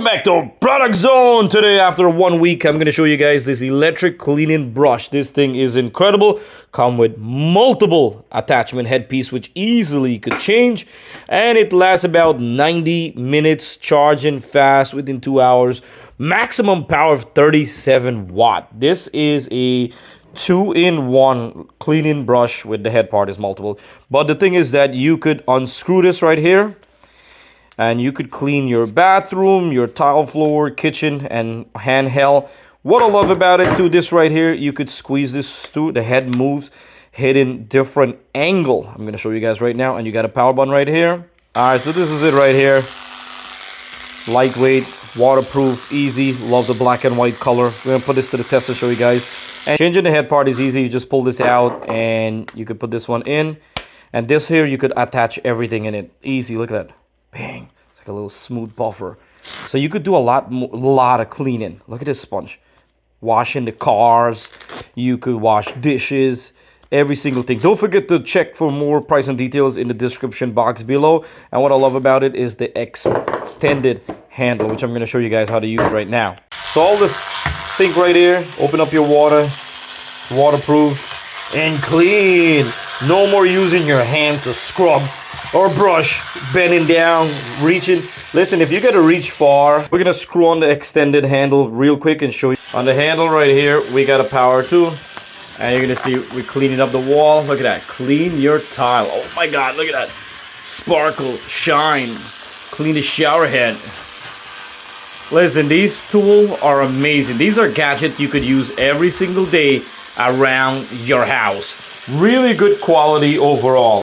back to Product Zone. Today, after 1 week, I'm going to show you guys this electric cleaning brush. This thing is incredible. Come with multiple attachment headpiece, which easily could change. And it lasts about 90 minutes, charging fast within 2 hours. Maximum power of 37 watt. This is a 2-in-1 cleaning brush with the head part is multiple. But the thing is that you could unscrew this right here. And you could clean your bathroom, your tile floor, kitchen, and handheld. What I love about it too, this right here, you could squeeze this through. The head moves, hidden different angle. I'm gonna show you guys right now. And you got a power button right here. All right, so this is it right here. Lightweight, waterproof, easy. Love the black and white color. We're gonna put this to the test to show you guys. And changing the head part is easy. You just pull this out and you could put this one in. And this here, you could attach everything in it. Easy, look at that. Bang. It's like a little smooth buffer. So you could do a lot of cleaning. Look at this sponge. Washing the cars. You could wash dishes. Every single thing. Don't forget to check for more price and details in the description box below. And what I love about it is the extended handle, which I'm going to show you guys how to use right now. So all this sink right here. Open up your water. Waterproof. And clean. No more using your hand to scrub or brush, bending down, reaching. Listen, if you gotta reach far, we're gonna screw on the extended handle real quick and show you. On the handle right here, we got a power tool. And you're gonna see we're cleaning up the wall. Look at that, clean your tile. Oh my God, look at that. Sparkle, shine, clean the shower head. Listen, these tools are amazing. These are gadgets you could use every single day around your house. Really good quality overall.